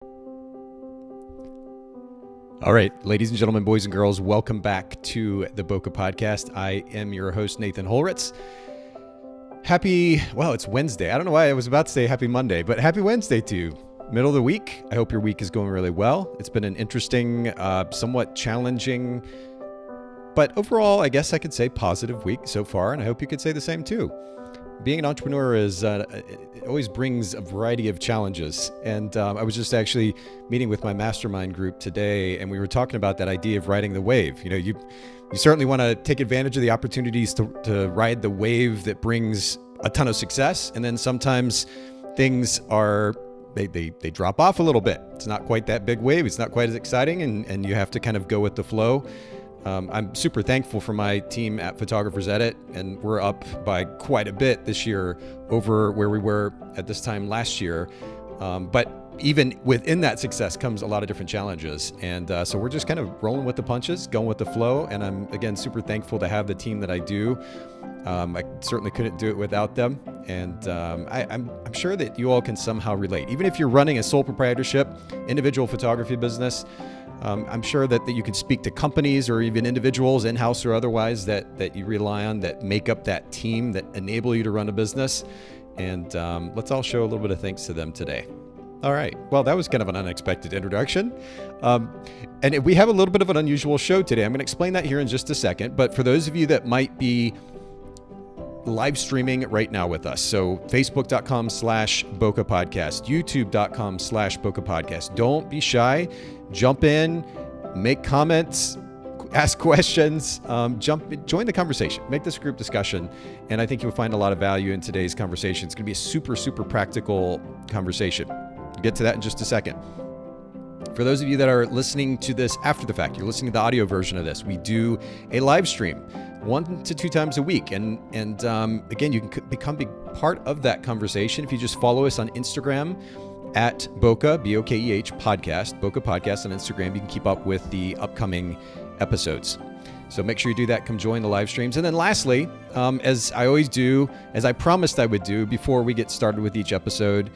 All right, ladies and gentlemen, boys and girls, welcome back to the Bokeh Podcast. I am your host, Nathan Holritz. It's Wednesday. I don't know why I was about to say happy Monday, but happy Wednesday to you. Middle of the week. I hope your week is going really well. It's been an interesting, somewhat challenging, but overall, I guess I could say positive week so far, and I hope you could say the same too. Being an entrepreneur it always brings a variety of challenges. And I was just actually meeting with my mastermind group today, and we were talking about that idea of riding the wave. You know, you certainly want to take advantage of the opportunities to ride the wave that brings a ton of success. And then sometimes things they drop off a little bit. It's not quite that big wave. It's not quite as exciting, and you have to kind of go with the flow. I'm super thankful for my team at Photographers Edit, and we're up by quite a bit this year over where we were at this time last year. But even within that success comes a lot of different challenges. And so we're just kind of rolling with the punches, going with the flow. And I'm, again, super thankful to have the team that I do. I certainly couldn't do it without them. And I'm sure that you all can somehow relate. Even if you're running a sole proprietorship, individual photography business, I'm sure that you can speak to companies or even individuals in-house or otherwise that you rely on, that make up that team, that enable you to run a business. And let's all show a little bit of thanks to them today. All right. Well, that was kind of an unexpected introduction. And we have a little bit of an unusual show today. I'm going to explain that here in just a second. But for those of you that might be live streaming right now with us. So facebook.com/Bokeh Podcast, youtube.com/Bokeh Podcast. Don't be shy. Jump in, make comments, ask questions, join the conversation, make this a group discussion. And I think you'll find a lot of value in today's conversation. It's going to be a super, super practical conversation. We'll get to that in just a second. For those of you that are listening to this after the fact, you're listening to the audio version of this, we do a live stream 1 to 2 times a week. And again, you can become a part of that conversation if you just follow us on Instagram at Bokeh, B-O-K-E-H, podcast, Bokeh Podcast on Instagram. You can keep up with the upcoming episodes. So make sure you do that. Come join the live streams. And then lastly, as I always do, as I promised I would do before we get started with each episode,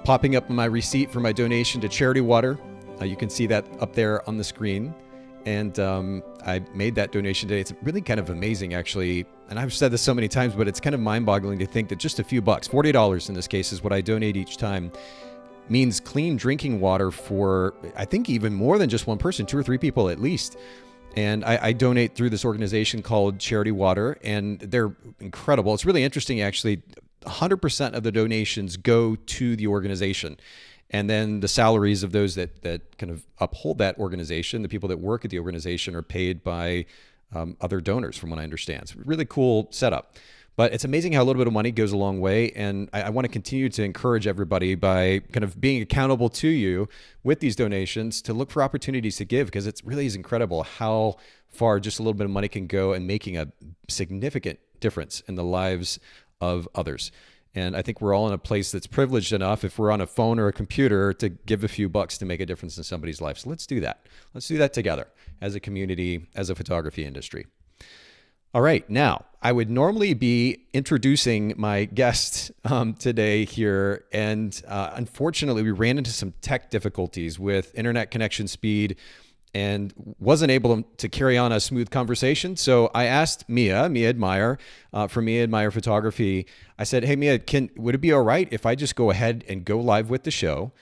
popping up my receipt for my donation to Charity Water. You can see that up there on the screen. And I made that donation today. It's really kind of amazing, actually. And I've said this so many times, but it's kind of mind-boggling to think that just a few bucks, $40 in this case, is what I donate each time, means clean drinking water for, I think, even more than just one person, 2 or 3 people at least. And I donate through this organization called Charity Water, and they're incredible. It's really interesting, actually. 100% of the donations go to the organization. And then the salaries of those that kind of uphold that organization, the people that work at the organization, are paid by other donors, from what I understand. It's a really cool setup. But it's amazing how a little bit of money goes a long way. And I want to continue to encourage everybody by kind of being accountable to you with these donations to look for opportunities to give, because it really is incredible how far just a little bit of money can go in making a significant difference in the lives of others. And I think we're all in a place that's privileged enough, if we're on a phone or a computer, to give a few bucks to make a difference in somebody's life. So let's do that. Let's do that together as a community, as a photography industry. All right. Now, I would normally be introducing my guest today here. And unfortunately, we ran into some tech difficulties with internet connection speed and wasn't able to carry on a smooth conversation. So I asked Mia Admire from Mia Admire Photography. I said, hey, Mia, would it be all right if I just go ahead and go live with the show?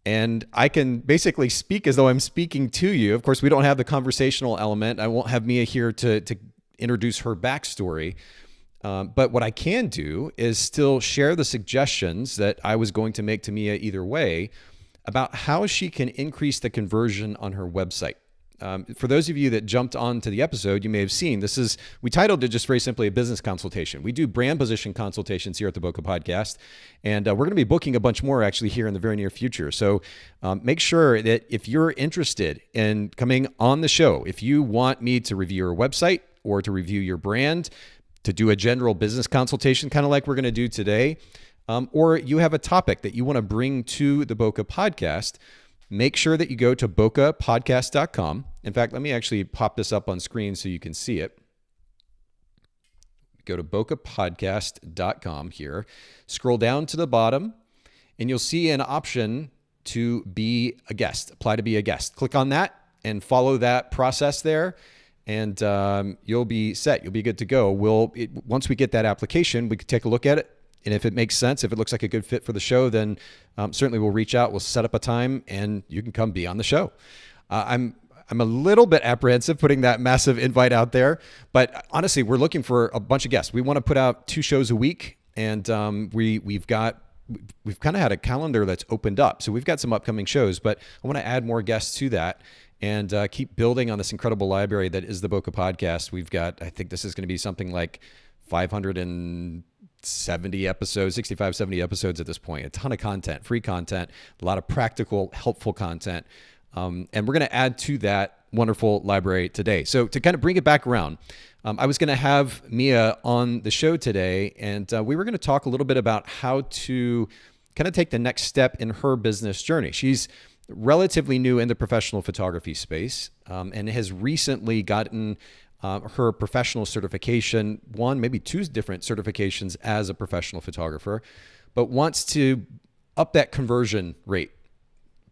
And I can basically speak as though I'm speaking to you. Of course, we don't have the conversational element. I won't have Mia here to introduce her backstory. But what I can do is still share the suggestions that I was going to make to Mia either way about how she can increase the conversion on her website. For those of you that jumped onto the episode, you may have seen we titled it just very simply a business consultation. We do brand position consultations here at the Bokeh Podcast, and we're going to be booking a bunch more actually here in the very near future. So make sure that if you're interested in coming on the show, if you want me to review your website or to review your brand, to do a general business consultation, kind of like we're going to do today, or you have a topic that you want to bring to the Bokeh Podcast, make sure that you go to bokehpodcast.com. In fact, let me actually pop this up on screen so you can see it. Go to bokehpodcast.com here. Scroll down to the bottom, and you'll see an option to be a guest, apply to be a guest. Click on that and follow that process there, and you'll be set. You'll be good to go. Once we get that application, we can take a look at it. And if it makes sense, if it looks like a good fit for the show, then certainly we'll reach out. We'll set up a time and you can come be on the show. I'm a little bit apprehensive putting that massive invite out there, but honestly, we're looking for a bunch of guests. We want to put out 2 shows a week, and we've kind of had a calendar that's opened up. So we've got some upcoming shows, but I want to add more guests to that and keep building on this incredible library that is the Boca Podcast. We've got, I think this is going to be something like 570 episodes, 65, 70 episodes at this point. A ton of content, free content, a lot of practical, helpful content. And we're going to add to that wonderful library today. So to kind of bring it back around, I was going to have Mia on the show today, and we were going to talk a little bit about how to kind of take the next step in her business journey. She's relatively new in the professional photography space, and has recently gotten her professional certification, one, maybe 2 different certifications as a professional photographer, but wants to up that conversion rate,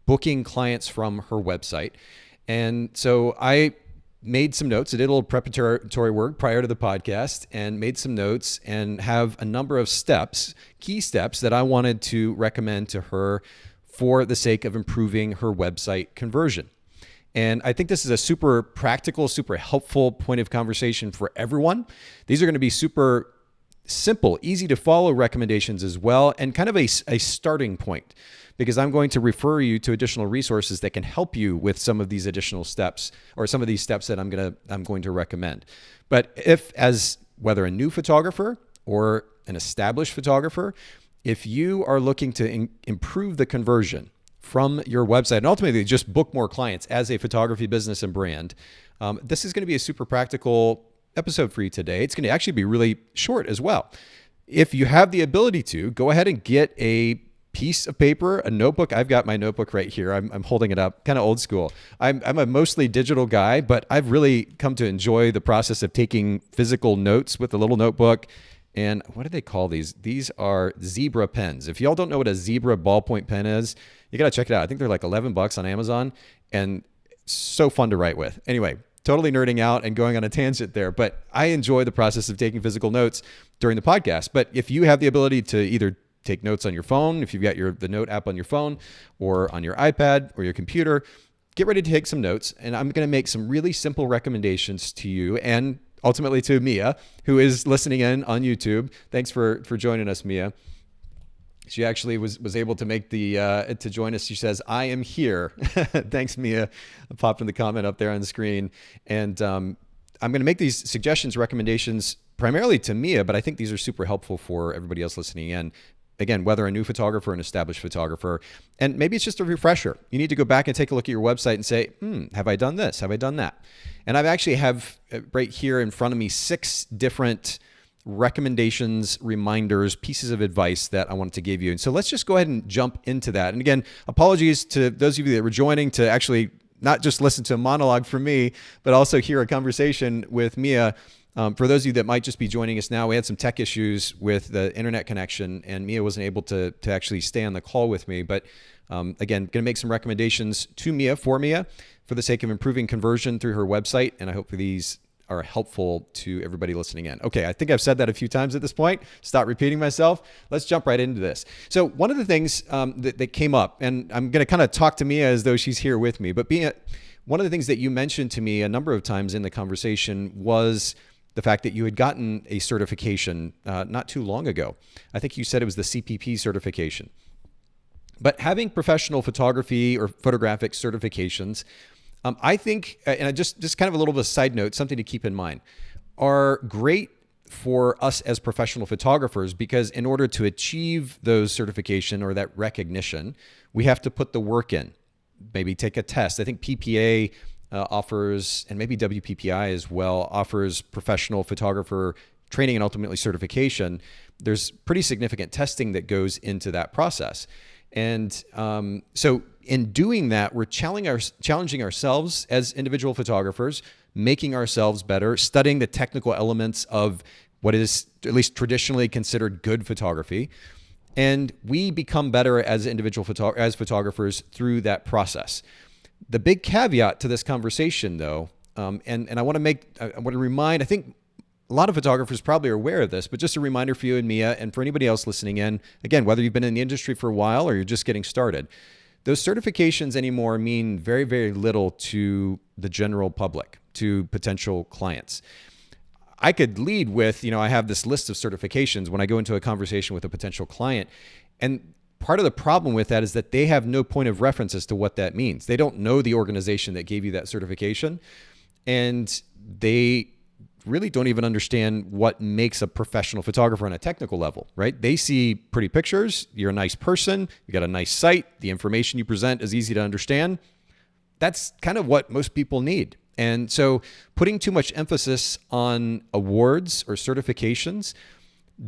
booking clients from her website. And so I made some notes. I did a little preparatory work prior to the podcast and made some notes and have a number of steps, key steps that I wanted to recommend to her for the sake of improving her website conversion. And I think this is a super practical, super helpful point of conversation for everyone. These are going to be super simple, easy to follow recommendations as well, and kind of a starting point, because I'm going to refer you to additional resources that can help you with some of these additional steps, or some of these steps that I'm going to recommend. But whether a new photographer or an established photographer, if you are looking to improve the conversion from your website and ultimately just book more clients as a photography business and brand, this is going to be a super practical episode for you today. It's going to actually be really short as well. If you have the ability to, go ahead and get a piece of paper, a notebook. I've got my notebook right here. I'm holding it up, kind of old school. I'm a mostly digital guy, but I've really come to enjoy the process of taking physical notes with a little notebook. And what do they call these? These are zebra pens. If y'all don't know what a zebra ballpoint pen is, you got to check it out. I think they're like $11 on Amazon, and so fun to write with. Anyway, totally nerding out and going on a tangent there, but I enjoy the process of taking physical notes during the podcast. But if you have the ability to either take notes on your phone, if you've got the note app on your phone or on your iPad or your computer, get ready to take some notes. And I'm going to make some really simple recommendations to you and ultimately to Mia, who is listening in on YouTube. Thanks for joining us, Mia. She actually was able to make to join us. She says, "I am here." Thanks, Mia. I popped in the comment up there on the screen. And I'm going to make these suggestions, recommendations primarily to Mia, but I think these are super helpful for everybody else listening in. Again, whether a new photographer or an established photographer, and maybe it's just a refresher. You need to go back and take a look at your website and say, have I done this? Have I done that? And I've actually have right here in front of me 6 different recommendations, reminders, pieces of advice that I wanted to give you. And so let's just go ahead and jump into that. And again, apologies to those of you that were joining to actually not just listen to a monologue from me, but also hear a conversation with Mia. For those of you that might just be joining us now, we had some tech issues with the internet connection, and Mia wasn't able to actually stay on the call with me. But again, going to make some recommendations to Mia for the sake of improving conversion through her website, and I hope these are helpful to everybody listening in. Okay, I think I've said that a few times at this point. Stop repeating myself. Let's jump right into this. So one of the things that came up, and I'm going to kind of talk to Mia as though she's here with me, but one of the things that you mentioned to me a number of times in the conversation was the fact that you had gotten a certification not too long ago. I think you said it was the CPP certification. But having professional photography or photographic certifications, I think, and just kind of a little bit of a side note, something to keep in mind, are great for us as professional photographers, because in order to achieve those certification or that recognition, we have to put the work in, maybe take a test. I think PPA offers, and maybe WPPI as well, offers professional photographer training and ultimately certification. There's pretty significant testing that goes into that process. And so in doing that, we're challenging ourselves as individual photographers, making ourselves better, studying the technical elements of what is at least traditionally considered good photography. And we become better as individual as photographers through that process. The big caveat to this conversation, though, and I want to remind, I think a lot of photographers probably are aware of this, but just a reminder for you and Mia, and for anybody else listening in, again, whether you've been in the industry for a while or you're just getting started, those certifications anymore mean very, very little to the general public, to potential clients. I could lead with, I have this list of certifications when I go into a conversation with a potential client. And part of the problem with that is that they have no point of reference as to what that means. They don't know the organization that gave you that certification. And they really don't even understand what makes a professional photographer on a technical level, right? They see pretty pictures. You're a nice person. You got a nice site. The information you present is easy to understand. That's kind of what most people need. And so putting too much emphasis on awards or certifications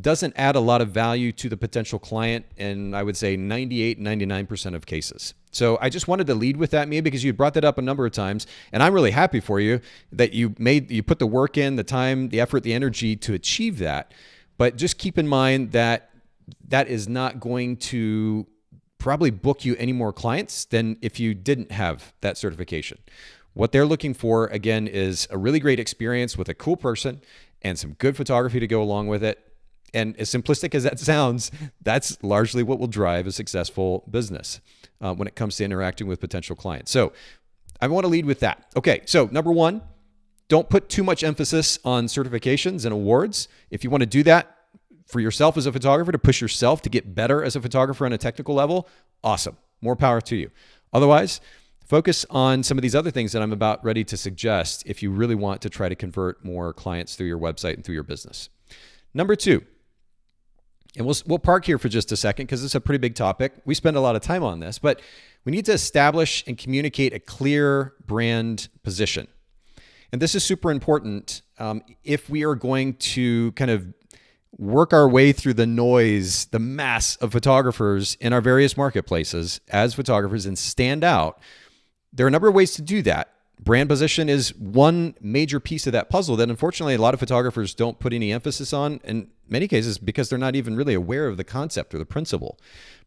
doesn't add a lot of value to the potential client in, I would say, 98, 99% of cases. So I just wanted to lead with that, Mia, because you brought that up a number of times. And I'm really happy for you that you put the work in, the time, the effort, the energy to achieve that. But just keep in mind that that is not going to probably book you any more clients than if you didn't have that certification. What they're looking for, again, is a really great experience with a cool person and some good photography to go along with it. And as simplistic as that sounds, that's largely what will drive a successful business when it comes to interacting with potential clients. So I want to lead with that. Okay, so number one, don't put too much emphasis on certifications and awards. If you want to do that for yourself as a photographer, to push yourself to get better as a photographer on a technical level, awesome. More power to you. Otherwise, focus on some of these other things that I'm about ready to suggest if you really want to try to convert more clients through your website and through your business. Number two, and we'll park here for just a second because it's a pretty big topic. We spend a lot of time on this, but we need to establish and communicate a clear brand position. And this is super important if we are going to kind of work our way through the noise, the mass of photographers in our various marketplaces as photographers and stand out. There are a number of ways to do that. Brand position is one major piece of that puzzle that unfortunately a lot of photographers don't put any emphasis on, in many cases because they're not even really aware of the concept or the principle.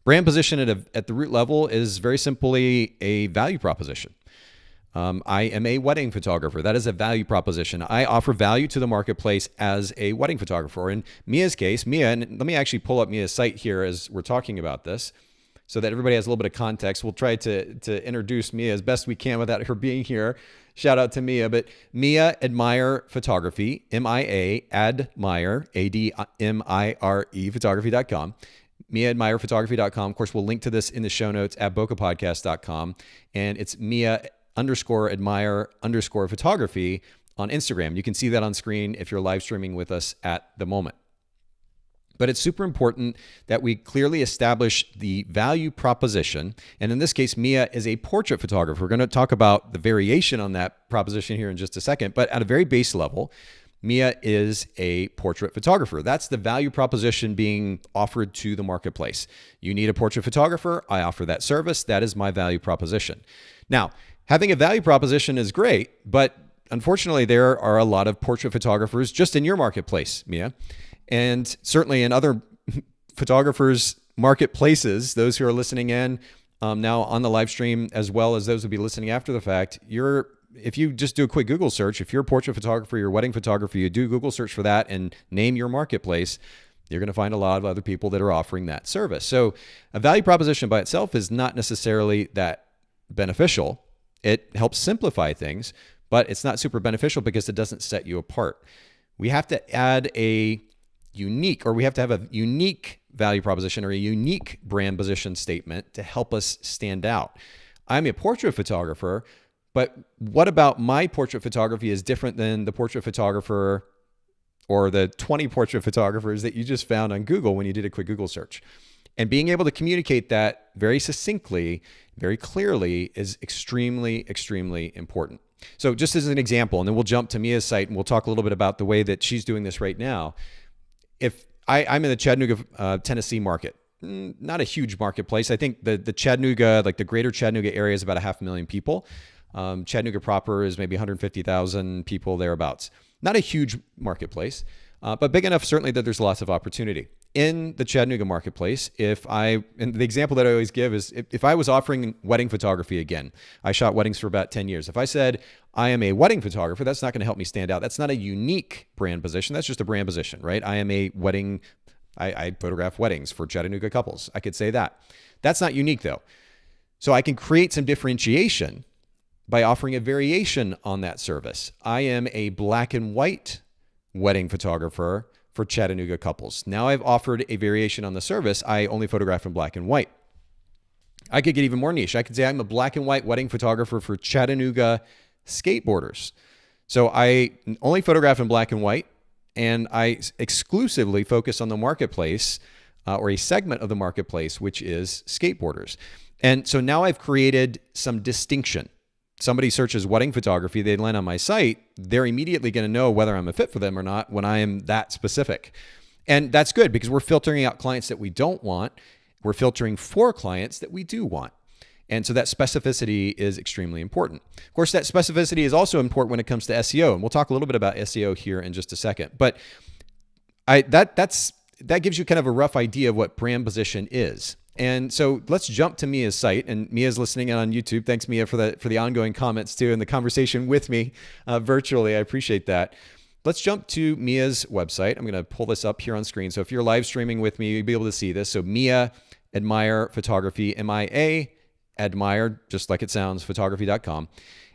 Brand position at the root level is very simply a value proposition. I am a wedding photographer. That is a value proposition. I offer value to the marketplace as a wedding photographer. In Mia's case, and let me actually pull up Mia's site here as we're talking about this, so that everybody has a little bit of context. We'll try to introduce Mia as best we can without her being here. Shout out to Mia, but Mia Admire Photography, M-I-A, Admire, A-D-M-I-R-E, photography.com. MiaAdmirePhotography.com. Of course, we'll link to this in the show notes at bokehpodcast.com. And it's Mia_Admire_photography on Instagram. You can see that on screen if you're live streaming with us at the moment. But it's super important that we clearly establish the value proposition. And in this case, Mia is a portrait photographer. We're going to talk about the variation on that proposition here in just a second. But at a very base level, Mia is a portrait photographer. That's the value proposition being offered to the marketplace. You need a portrait photographer. I offer that service. That is my value proposition. Now, having a value proposition is great, but unfortunately, there are a lot of portrait photographers just in your marketplace, Mia. And certainly in other photographers' marketplaces, those who are listening in now on the live stream, as well as those who will be listening after the fact, if you just do a quick Google search, if you're a portrait photographer, you're a wedding photographer, you do a Google search for that and name your marketplace, you're going to find a lot of other people that are offering that service. So a value proposition by itself is not necessarily that beneficial. It helps simplify things, but it's not super beneficial because it doesn't set you apart. We have to add we have to have a unique value proposition or a unique brand position statement to help us stand out. I'm a portrait photographer, but what about my portrait photography is different than the portrait photographer or the 20 portrait photographers that you just found on Google when you did a quick Google search? And being able to communicate that very succinctly, very clearly is extremely, extremely important. So just as an example, and then we'll jump to Mia's site and we'll talk a little bit about the way that she's doing this right now. If I'm in the Chattanooga, Tennessee market, not a huge marketplace. I think the Chattanooga, like the greater Chattanooga area is about 500,000 people. Chattanooga proper is maybe 150,000 people thereabouts. Not a huge marketplace, but big enough certainly that there's lots of opportunity. in the Chattanooga marketplace, and the example that I always give is if I was offering wedding photography again, I shot weddings for about 10 years. If I said I am a wedding photographer, that's not going to help me stand out. That's not a unique brand position. That's just a brand position, right? I am a wedding, I photograph weddings for Chattanooga couples. I could say that. That's not unique though. So I can create some differentiation by offering a variation on that service. I am a black and white wedding photographer for Chattanooga couples. Now I've offered a variation on the service. I only photograph in black and white. I could get even more niche. I could say I'm a black and white wedding photographer for Chattanooga skateboarders. So I only photograph in black and white, and I exclusively focus on the marketplace or a segment of the marketplace, which is skateboarders. And so now I've created some distinction. Somebody searches wedding photography, they land on my site, they're immediately going to know whether I'm a fit for them or not when I am that specific. And that's good because we're filtering out clients that we don't want. We're filtering for clients that we do want. And so that specificity is extremely important. Of course, that specificity is also important when it comes to SEO. And we'll talk a little bit about SEO here in just a second. But that gives you kind of a rough idea of what brand position is. And so let's jump to Mia's site, and Mia's listening in on YouTube. Thanks, Mia, for the ongoing comments too and the conversation with me virtually. I appreciate that. Let's jump to Mia's website. I'm going to pull this up here on screen. So if you're live streaming with me, you'll be able to see this. So Mia Admire Photography, MIA Admire, just like it sounds, photography.com.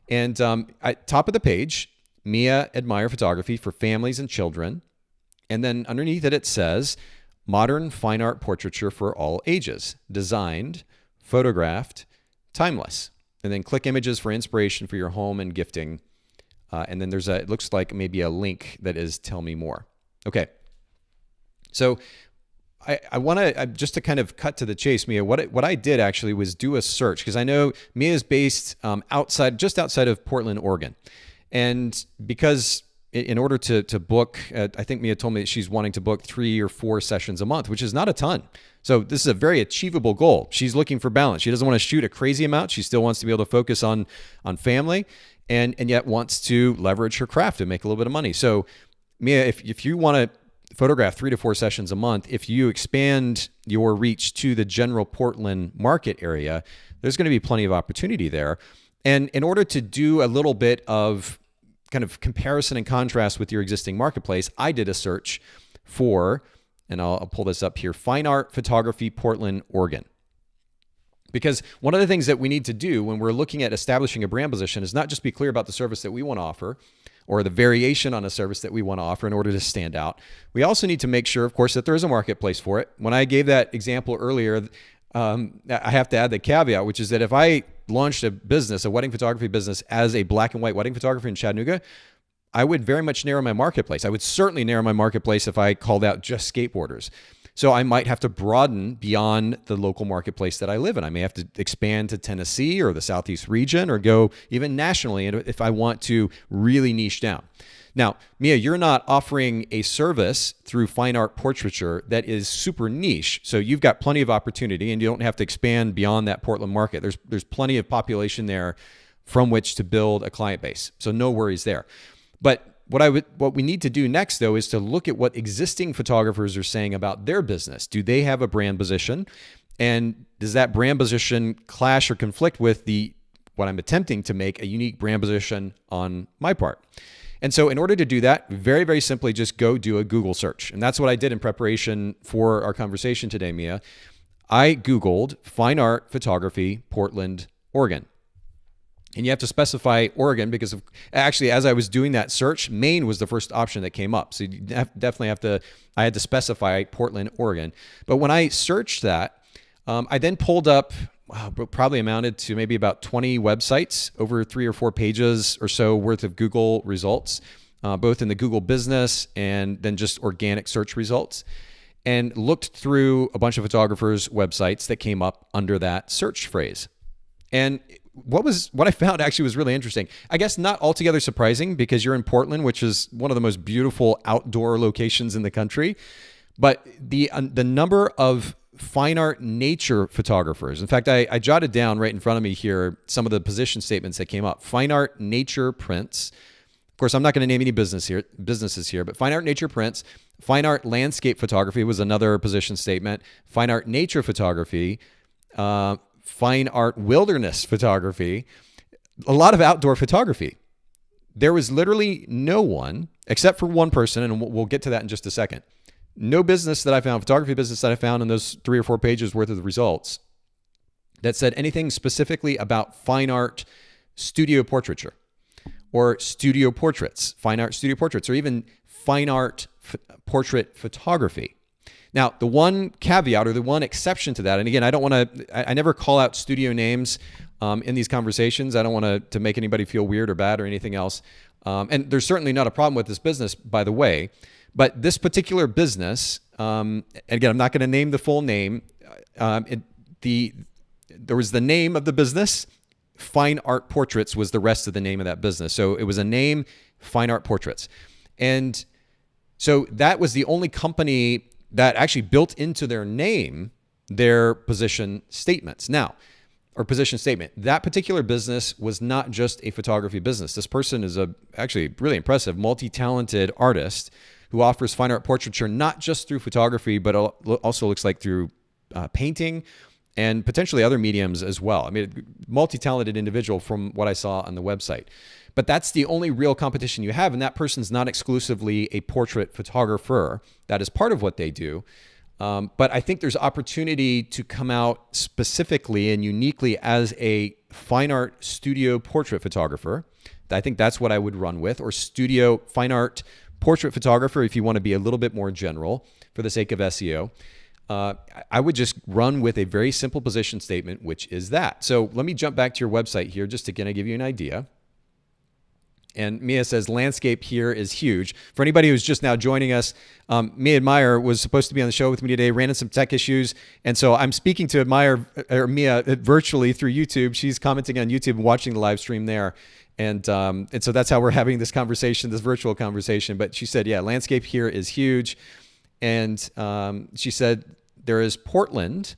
And at top of the page, Mia Admire Photography for families and children. And then underneath it, it says, modern fine art portraiture for all ages, designed, photographed, timeless. And then click images for inspiration for your home and gifting. And then it looks like maybe a link that is tell me more. Okay. So I want to, just to kind of cut to the chase, Mia, what I did actually was do a search because I know Mia is based just outside of Portland, Oregon. And because in order to book, I think Mia told me that she's wanting to book 3 or 4 sessions a month, which is not a ton. So this is a very achievable goal. She's looking for balance. She doesn't want to shoot a crazy amount. She still wants to be able to focus on family and yet wants to leverage her craft and make a little bit of money. So Mia, if you want to photograph 3 to 4 sessions a month, if you expand your reach to the general Portland market area, there's going to be plenty of opportunity there. And in order to do a little bit of kind of comparison and contrast with your existing marketplace, I did a search for, and I'll pull this up here, Fine Art Photography, Portland, Oregon. Because one of the things that we need to do when we're looking at establishing a brand position is not just be clear about the service that we want to offer or the variation on a service that we want to offer in order to stand out. We also need to make sure, of course, that there is a marketplace for it. When I gave that example earlier, I have to add the caveat, which is that if I launched a wedding photography business as a black and white wedding photographer in Chattanooga, I would very much narrow my marketplace. I would certainly narrow my marketplace if I called out just skateboarders. So I might have to broaden beyond the local marketplace that I live in. I may have to expand to Tennessee or the Southeast region or go even nationally if I want to really niche down. Now, Mia, you're not offering a service through fine art portraiture that is super niche. So you've got plenty of opportunity and you don't have to expand beyond that Portland market. There's plenty of population there from which to build a client base. So no worries there. But what we need to do next, though, is to look at what existing photographers are saying about their business. Do they have a brand position? And does that brand position clash or conflict with what I'm attempting to make a unique brand position on my part? And so in order to do that, very, very simply, just go do a Google search. And that's what I did in preparation for our conversation today, Mia. I Googled fine art photography, Portland, Oregon. And you have to specify Oregon because actually, as I was doing that search, Maine was the first option that came up. So you definitely I had to specify Portland, Oregon. But when I searched that, I then pulled up, probably amounted to maybe about 20 websites, over 3 or 4 pages or so worth of Google results, both in the Google business and then just organic search results, and looked through a bunch of photographers' websites that came up under that search phrase. And what I found actually was really interesting. I guess not altogether surprising because you're in Portland, which is one of the most beautiful outdoor locations in the country. But the number of fine art nature photographers. In fact, I jotted down right in front of me here some of the position statements that came up. Fine art nature prints, Of course, I'm not going to name any businesses here, but fine art nature prints, fine art landscape photography was another position statement, fine art nature photography, fine art wilderness photography, a lot of outdoor photography. There was literally no one, except for one person, and we'll get to that in just a second. No business that I found, photography business that I found in those 3 or 4 pages worth of the results that said anything specifically about fine art studio portraiture or studio portraits, fine art studio portraits, or even fine art portrait photography. Now, the one caveat or the one exception to that, and again, I never call out studio names in these conversations. I don't want to make anybody feel weird or bad or anything else. And there's certainly not a problem with this business, by the way. But this particular business, again, I'm not going to name the full name. There was the name of the business. Fine Art Portraits was the rest of the name of that business. So it was a name, Fine Art Portraits. And so that was the only company that actually built into their name their position statements. Now, or position statement. That particular business was not just a photography business. This person is actually really impressive, multi-talented artist who offers fine art portraiture not just through photography, but also looks like through painting and potentially other mediums as well. I mean, multi-talented individual from what I saw on the website. But that's the only real competition you have, and that person's not exclusively a portrait photographer. That is part of what they do. But I think there's opportunity to come out specifically and uniquely as a fine art studio portrait photographer. I think that's what I would run with, or studio fine art portrait photographer if you want to be a little bit more general for the sake of SEO. I would just run with a very simple position statement, which is that. So let me jump back to your website here just to kind of give you an idea. And Mia says, landscape here is huge. For anybody who's just now joining us, Mia Admire was supposed to be on the show with me today, ran into some tech issues. And so I'm speaking to Mia virtually through YouTube. She's commenting on YouTube and watching the live stream there. And so that's how we're having this conversation, this virtual conversation. But she said, yeah, landscape here is huge. And she said, there is Portland,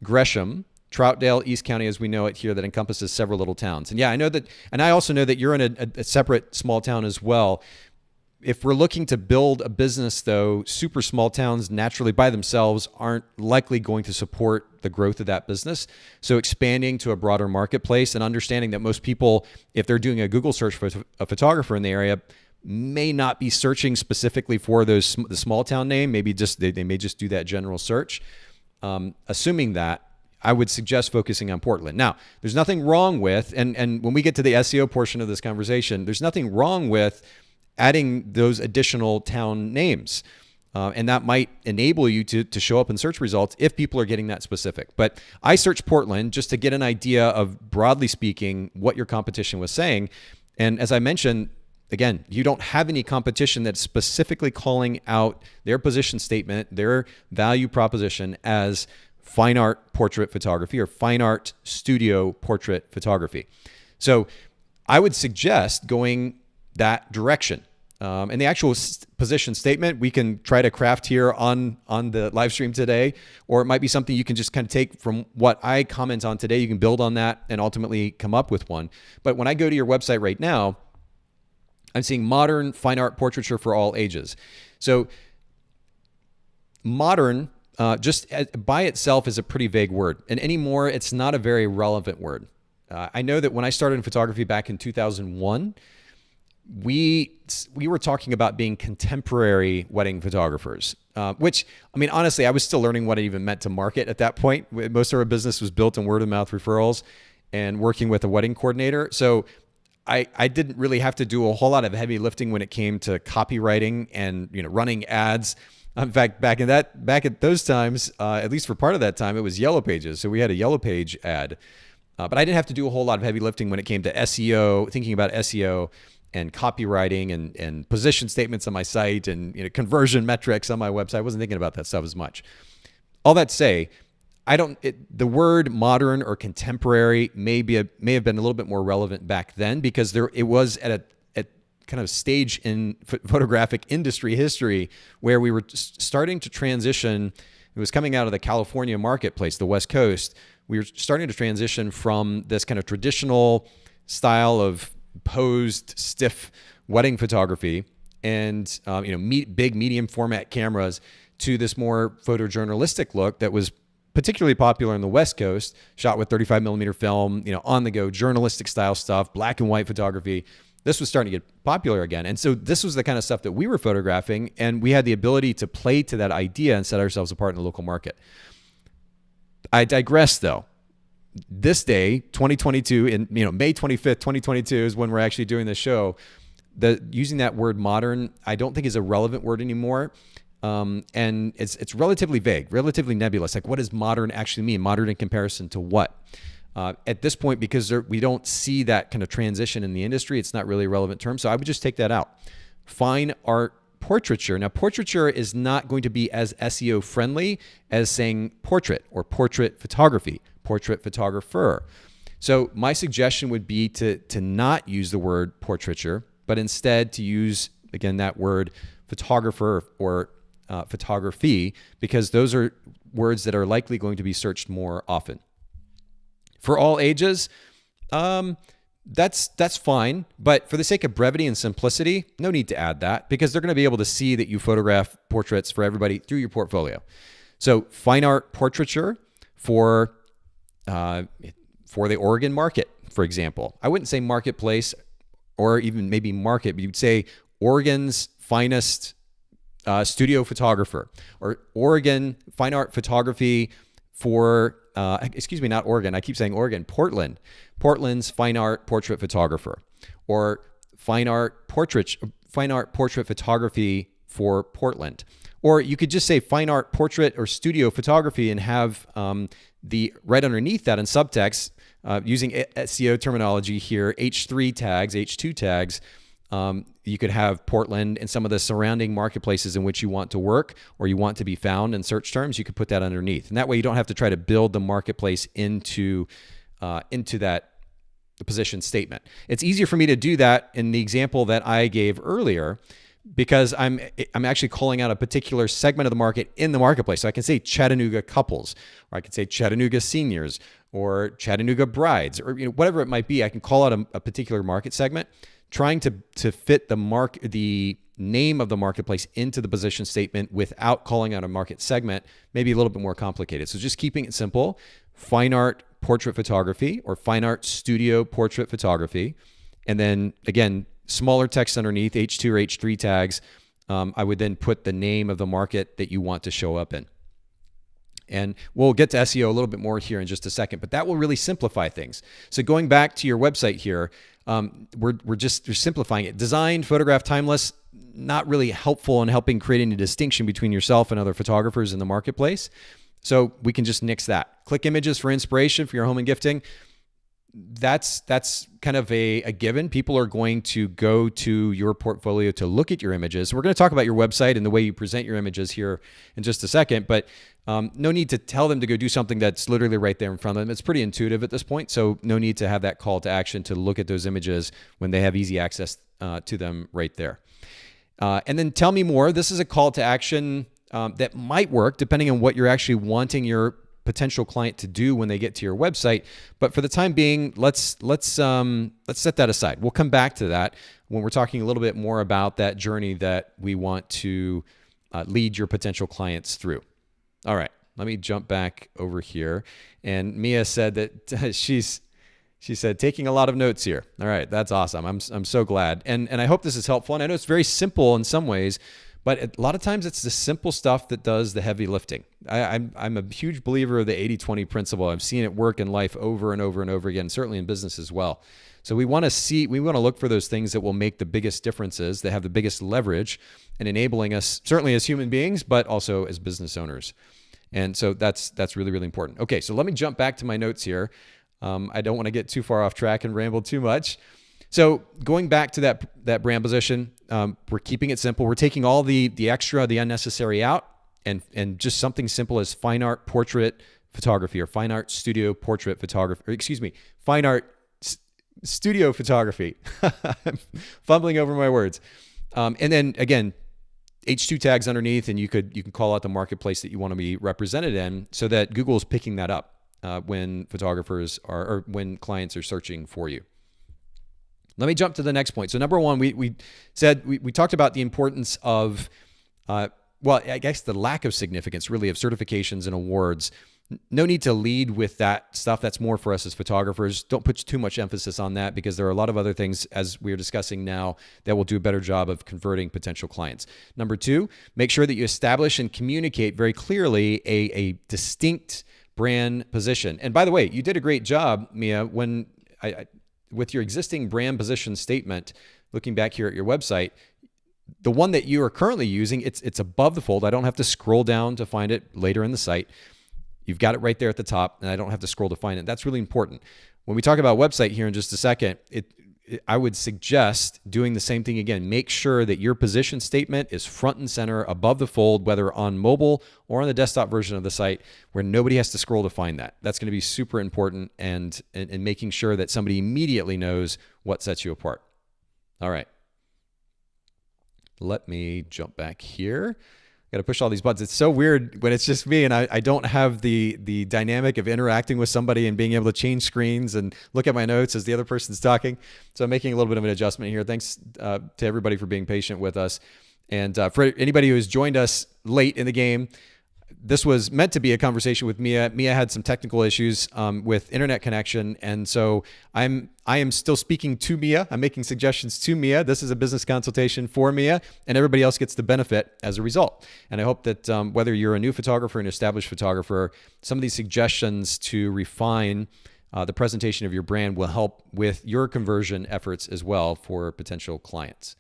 Gresham, Troutdale, East County, as we know it here, that encompasses several little towns. And yeah, I know that, and I also know that you're in a separate small town as well. If we're looking to build a business, though, super small towns naturally by themselves aren't likely going to support the growth of that business. So expanding to a broader marketplace and understanding that most people, if they're doing a Google search for a photographer in the area, may not be searching specifically for the small town name. Maybe just they may just do that general search. Assuming that, I would suggest focusing on Portland. Now, there's nothing wrong with, and when we get to the SEO portion of this conversation, there's nothing wrong with adding those additional town names. And that might enable you to show up in search results if people are getting that specific. But I searched Portland just to get an idea of, broadly speaking, what your competition was saying. And as I mentioned, again, you don't have any competition that's specifically calling out their position statement, their value proposition as fine art portrait photography or fine art studio portrait photography. So I would suggest going that direction. And the actual position statement we can try to craft here on the live stream today, or it might be something you can just kind of take from what I comment on today. You can build on that and ultimately come up with one. But when I go to your website right now, I'm seeing modern fine art portraiture for all ages. So modern, just by itself is a pretty vague word. And anymore, it's not a very relevant word. I know that when I started in photography back in 2001, we were talking about being contemporary wedding photographers, which, I mean, honestly, I was still learning what it even meant to market at that point. Most of our business was built on word of mouth referrals and working with a wedding coordinator. So I didn't really have to do a whole lot of heavy lifting when it came to copywriting and, running ads. In fact, back at those times, at least for part of that time, it was Yellow Pages. So we had a Yellow Page ad, but I didn't have to do a whole lot of heavy lifting when it came to SEO, thinking about SEO and copywriting and position statements on my site and conversion metrics on my website. I wasn't thinking about that stuff as much. All that to say, the word modern or contemporary may have been a little bit more relevant back then because it was at a kind of stage in photographic industry history where we were starting to transition. It was coming out of the California marketplace, the West Coast. We were starting to transition from this kind of traditional style of posed, stiff wedding photography and big medium format cameras to this more photojournalistic look that was particularly popular on the West Coast, shot with 35 millimeter film, on the go journalistic style stuff, black and white photography. This was starting to get popular again. And so this was the kind of stuff that we were photographing, and we had the ability to play to that idea and set ourselves apart in the local market. I digress though. This day, 2022, in May 25th, 2022 is when we're actually doing this show. Using that word modern, I don't think is a relevant word anymore. And it's relatively vague, relatively nebulous. Like, what does modern actually mean? Modern in comparison to what? At this point, because we don't see that kind of transition in the industry, it's not really a relevant term. So I would just take that out. Fine art portraiture. Now, portraiture is not going to be as SEO friendly as saying portrait or portrait photography, portrait photographer. So my suggestion would be to not use the word portraiture, but instead to use, again, that word photographer or photography, because those are words that are likely going to be searched more often. For all ages, that's fine, but for the sake of brevity and simplicity, no need to add that, because they're going to be able to see that you photograph portraits for everybody through your portfolio. So fine art portraiture for the Oregon market, for example. I wouldn't say marketplace or even maybe market, but you'd say Oregon's finest studio photographer, or Oregon fine art photography for, not Oregon. I keep saying Oregon, Portland's fine art portrait photographer, or fine art portrait photography for Portland. Or you could just say fine art portrait or studio photography and have the right underneath that in subtext, using SEO terminology here, H3 tags, H2 tags. You could have Portland and some of the surrounding marketplaces in which you want to work or you want to be found in search terms. You could put that underneath, and that way you don't have to try to build the marketplace into that position statement. It's easier for me to do that in the example that I gave earlier, because I'm actually calling out a particular segment of the market in the marketplace. So I can say Chattanooga couples, or I can say Chattanooga seniors, or Chattanooga brides, or whatever it might be. I can call out a particular market segment, trying to fit the name of the marketplace into the position statement without calling out a market segment, maybe a little bit more complicated. So just keeping it simple: fine art portrait photography or fine art studio portrait photography. And then again, smaller text underneath, H2 or H3 tags. I would then put the name of the market that you want to show up in. And we'll get to SEO a little bit more here in just a second, but that will really simplify things. So going back to your website here, we're simplifying it. Designed, photograph, timeless, not really helpful in helping create any distinction between yourself and other photographers in the marketplace. So we can just nix that. Click images for inspiration for your home and gifting. That's kind of a given. People are going to go to your portfolio to look at your images. We're going to talk about your website and the way you present your images here in just a second, but no need to tell them to go do something that's literally right there in front of them. It's pretty intuitive at this point, so no need to have that call to action to look at those images when they have easy access to them right there. And then tell me more. This is a call to action that might work depending on what you're actually wanting your potential client to do when they get to your website. But for the time being, let's set that aside. We'll come back to that when we're talking a little bit more about that journey that we want to lead your potential clients through. All right, let me jump back over here. And Mia said that she said, taking a lot of notes here. All right, that's awesome. I'm so glad. And I hope this is helpful. And I know it's very simple in some ways, but a lot of times it's the simple stuff that does the heavy lifting. I'm a huge believer of the 80-20 principle. I've seen it work in life over and over and over again, certainly in business as well. So we want to look for those things that will make the biggest differences, that have the biggest leverage in enabling us, certainly as human beings, but also as business owners. And so that's really, really important. Okay, so let me jump back to my notes here. I don't want to get too far off track and ramble too much. So going back to that brand position, we're keeping it simple. We're taking all the extra, the unnecessary out, and just something simple as fine art portrait photography or fine art studio portrait photography, fine art studio photography. I'm fumbling over my words. And then again, H2 tags underneath, and you can call out the marketplace that you want to be represented in so that Google is picking that up when photographers or when clients are searching for you. Let me jump to the next point. So number one, we talked about the importance of, I guess the lack of significance really of certifications and awards. No need to lead with that stuff. That's more for us as photographers. Don't put too much emphasis on that because there are a lot of other things, as we are discussing now, that will do a better job of converting potential clients. Number two, make sure that you establish and communicate very clearly a distinct brand position. And by the way, you did a great job, Mia, when with your existing brand position statement, looking back here at your website, the one that you are currently using, it's above the fold. I don't have to scroll down to find it later in the site. You've got it right there at the top, and I don't have to scroll to find it. That's really important. When we talk about website here in just a second, I would suggest doing the same thing again. Make sure that your position statement is front and center above the fold, whether on mobile or on the desktop version of the site, where nobody has to scroll to find that. That's going to be super important, and making sure that somebody immediately knows what sets you apart. All right. Let me jump back here. Got to push all these buttons. It's so weird when it's just me and I don't have the dynamic of interacting with somebody and being able to change screens and look at my notes as the other person's talking. So I'm making a little bit of an adjustment here. Thanks to everybody for being patient with us. And for anybody who has joined us late in the game, this was meant to be a conversation with Mia. Mia had some technical issues with internet connection, and so I am still speaking to Mia. I'm making suggestions to Mia. This is a business consultation for Mia, and everybody else gets the benefit as a result. And I hope that whether you're a new photographer or an established photographer, some of these suggestions to refine the presentation of your brand will help with your conversion efforts as well for potential clients.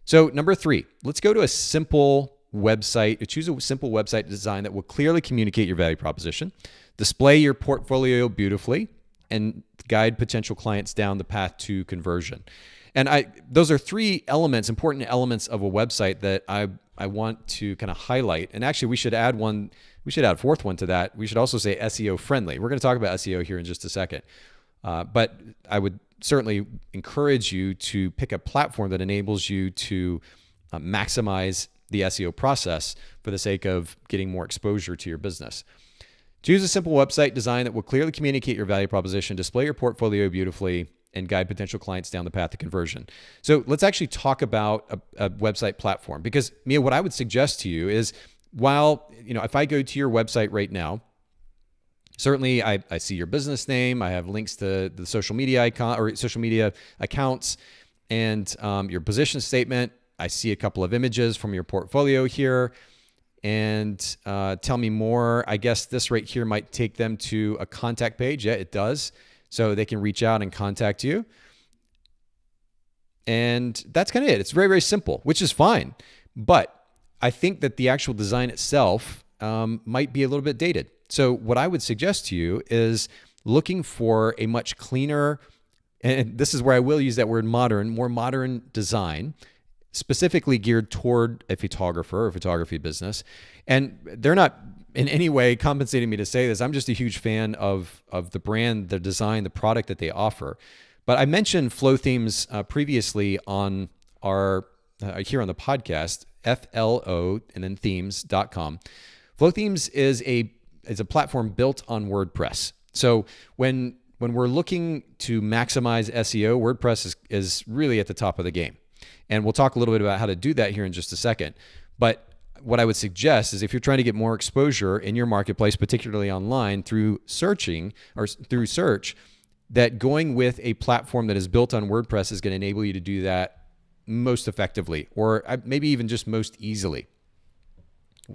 So number three, let's go to a simple website. Choose a simple website design that will clearly communicate your value proposition, display your portfolio beautifully, and guide potential clients down the path to conversion. And those are three elements, important elements of a website that I want to kind of highlight. And actually, we should add a fourth one to that. We should also say SEO friendly. We're going to talk about SEO here in just a second. But I would certainly encourage you to pick a platform that enables you to maximize the SEO process for the sake of getting more exposure to your business. Choose a simple website design that will clearly communicate your value proposition, display your portfolio beautifully, and guide potential clients down the path to conversion. So let's actually talk about a website platform, because Mia, what I would suggest to you is, while, if I go to your website right now, certainly I see your business name, I have links to the social media icon or social media accounts, and your position statement. I see a couple of images from your portfolio here, and tell me more. I guess this right here might take them to a contact page. Yeah, it does. So they can reach out and contact you. And that's kind of it. It's very, very simple, which is fine. But I think that the actual design itself might be a little bit dated. So what I would suggest to you is looking for a much cleaner, and this is where I will use that word modern, more modern design, specifically geared toward a photographer or photography business. And they're not in any way compensating me to say this. I'm just a huge fan of the brand, the design, the product that they offer. But I mentioned Flow Themes previously on our here on the podcast, FLO and then themes.com. Flow Themes is a platform built on WordPress. So when we're looking to maximize SEO, WordPress is really at the top of the game. And we'll talk a little bit about how to do that here in just a second. But what I would suggest is, if you're trying to get more exposure in your marketplace, particularly online through searching or through search, that going with a platform that is built on WordPress is going to enable you to do that most effectively, or maybe even just most easily.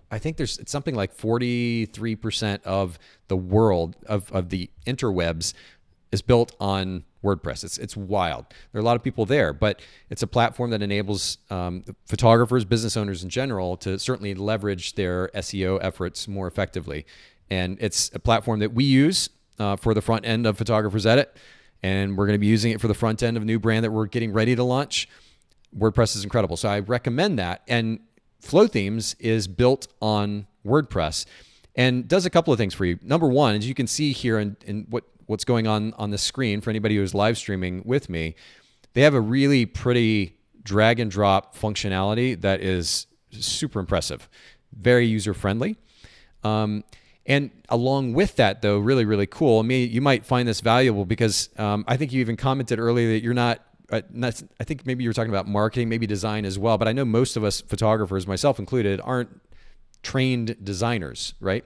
I think it's something like 43% of the world of the interwebs is built on WordPress. It's wild. There are a lot of people there, but it's a platform that enables photographers, business owners in general, to certainly leverage their SEO efforts more effectively. And it's a platform that we use for the front end of Photographers Edit, and we're going to be using it for the front end of a new brand that we're getting ready to launch. WordPress is incredible. So I recommend that. And Flow Themes is built on WordPress and does a couple of things for you. Number one, as you can see here in what's going on the screen for anybody who's live streaming with me, they have a really pretty drag and drop functionality that is super impressive, very user friendly. And along with that, though, really, really cool. I mean, you might find this valuable because I think you even commented earlier that you're not I think maybe you were talking about marketing, maybe design as well, but I know most of us photographers, myself included, aren't trained designers, right?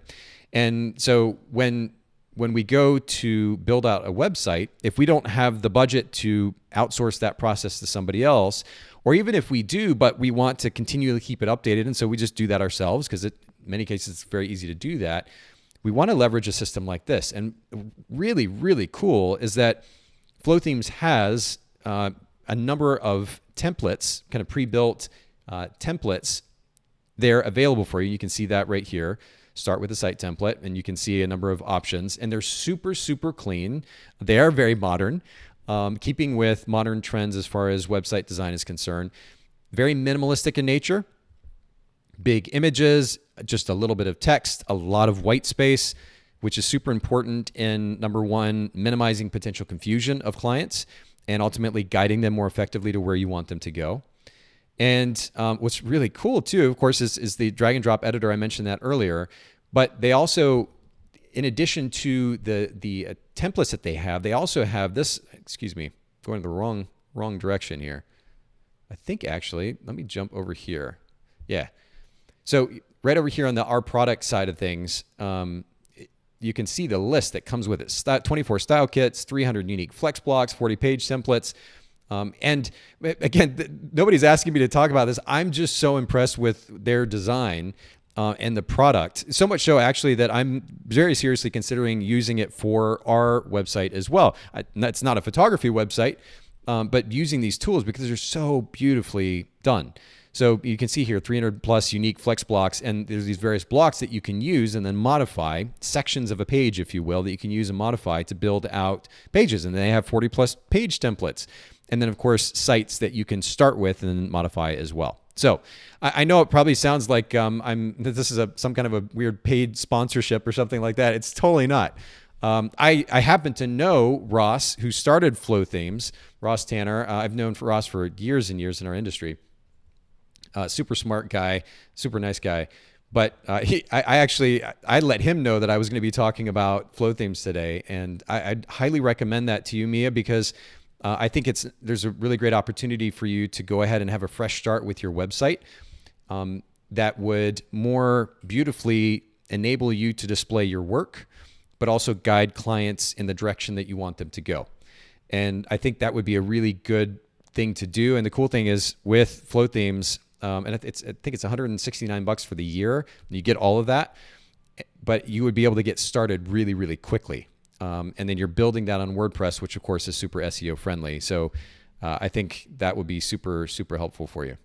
And so when we go to build out a website, if we don't have the budget to outsource that process to somebody else, or even if we do, but we want to continually keep it updated, and so we just do that ourselves because in many cases it's very easy to do that, we want to leverage a system like this. And really, really cool is that Flow Themes has a number of templates, kind of pre-built templates there available for you. You can see that right here. Start with the site template, and you can see a number of options, and they're super, super clean. They are very modern, keeping with modern trends as far as website design is concerned. Very minimalistic in nature, big images, just a little bit of text, a lot of white space, which is super important in, number one, minimizing potential confusion of clients and ultimately guiding them more effectively to where you want them to go. And what's really cool too, of course, is the drag and drop editor. I mentioned that earlier, but they also, in addition to the templates that they also have this, excuse me, going the wrong direction here. I think actually, let me jump over here. Yeah. So right over here on the our product side of things, you can see the list that comes with it. 24 style kits, 300 unique flex blocks, 40 page templates. And again, nobody's asking me to talk about this. I'm just so impressed with their design and the product. So much so, actually, that I'm very seriously considering using it for our website as well. It's not a photography website, but using these tools because they're so beautifully done. So you can see here 300 plus unique flex blocks, and there's these various blocks that you can use and then modify, sections of a page, if you will, that you can use and modify to build out pages. And they have 40 plus page templates. And then, of course, sites that you can start with and then modify as well. So I know it probably sounds like this is some kind of a weird paid sponsorship or something like that. It's totally not. I happen to know Ross, who started Flow Themes, Ross Tanner. I've known Ross for years and years in our industry. Super smart guy, super nice guy. But I let him know that I was going to be talking about Flow Themes today. And I'd highly recommend that to you, Mia, because I think there's a really great opportunity for you to go ahead and have a fresh start with your website that would more beautifully enable you to display your work, but also guide clients in the direction that you want them to go. And I think that would be a really good thing to do. And the cool thing is with Flow Themes, and I think it's $169 for the year. You get all of that, but you would be able to get started really, really quickly. And then you're building that on WordPress, which of course is super SEO friendly. So I think that would be super, super helpful for you.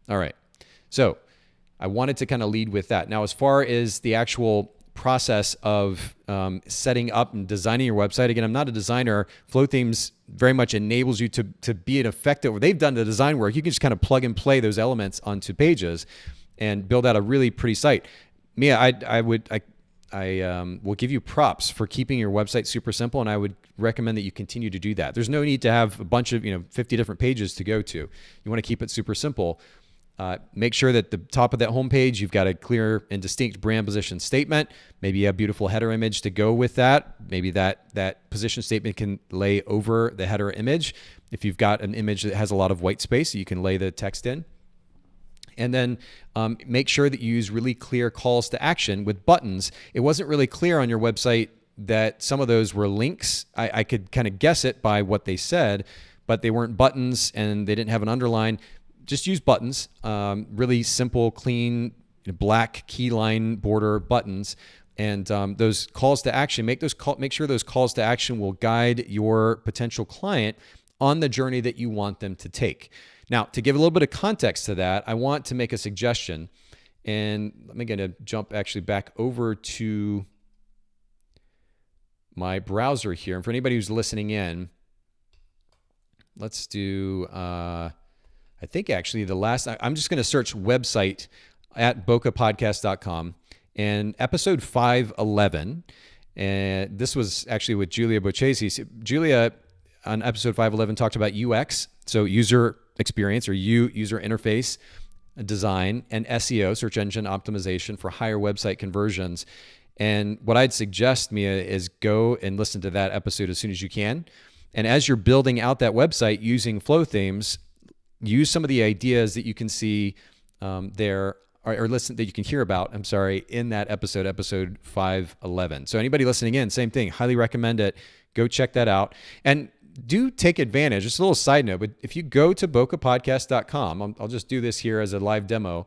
All right. So I wanted to kind of lead with that. Now, as far as the actual process of setting up and designing your website, again, I'm not a designer. Flow Themes very much enables you to be an effective, they've done the design work. You can just kind of plug and play those elements onto pages and build out a really pretty site. Mia, I will give you props for keeping your website super simple, and I would recommend that you continue to do that. There's no need to have a bunch of 50 different pages to go to. You want to keep it super simple. Make sure that the top of that homepage, you've got a clear and distinct brand position statement. Maybe a beautiful header image to go with that. Maybe that position statement can lay over the header image. If you've got an image that has a lot of white space, you can lay the text in. And then make sure that you use really clear calls to action with buttons. It wasn't really clear on your website that some of those were links. I could kind of guess it by what they said, but they weren't buttons and they didn't have an underline. Just use buttons, really simple, clean, black keyline border buttons. And those calls to action, make sure those calls to action will guide your potential client on the journey that you want them to take. Now, to give a little bit of context to that, I want to make a suggestion, and I'm going to jump actually back over to my browser here. And for anybody who's listening in, let's do, I think actually I'm just going to search website at bokehpodcast.com and episode 511. And this was actually with Julia Bochesi. Julia on episode 511 talked about UX, so user experience or user interface design, and SEO, search engine optimization, for higher website conversions. And what I'd suggest, Mia, is go and listen to that episode as soon as you can. And as you're building out that website using flow themes, use some of the ideas that you can see there or listen that you can hear about, in that episode 511. So anybody listening in, same thing, highly recommend it. Go check that out. And do take advantage, just a little side note, but if you go to bokehpodcast.com, I'll just do this here as a live demo,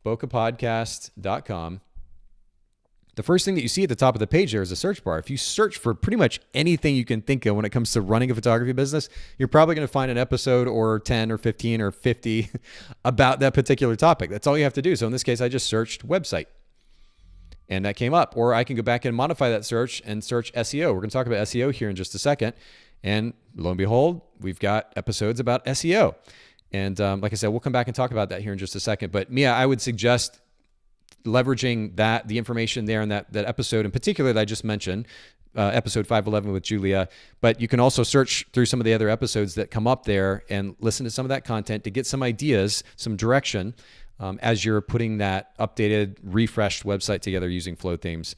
bokehpodcast.com. The first thing that you see at the top of the page there is a search bar. If you search for pretty much anything you can think of when it comes to running a photography business, you're probably going to find an episode or 10 or 15 or 50 about that particular topic. That's all you have to do. So in this case, I just searched website and that came up. Or I can go back and modify that search and search SEO. We're going to talk about SEO here in just a second. And lo and behold, we've got episodes about SEO. And like I said, we'll come back and talk about that here in just a second. But Mia, I would suggest leveraging the information there in that episode in particular that I just mentioned, episode 511 with Julia. But you can also search through some of the other episodes that come up there and listen to some of that content to get some ideas, some direction as you're putting that updated, refreshed website together using flow themes.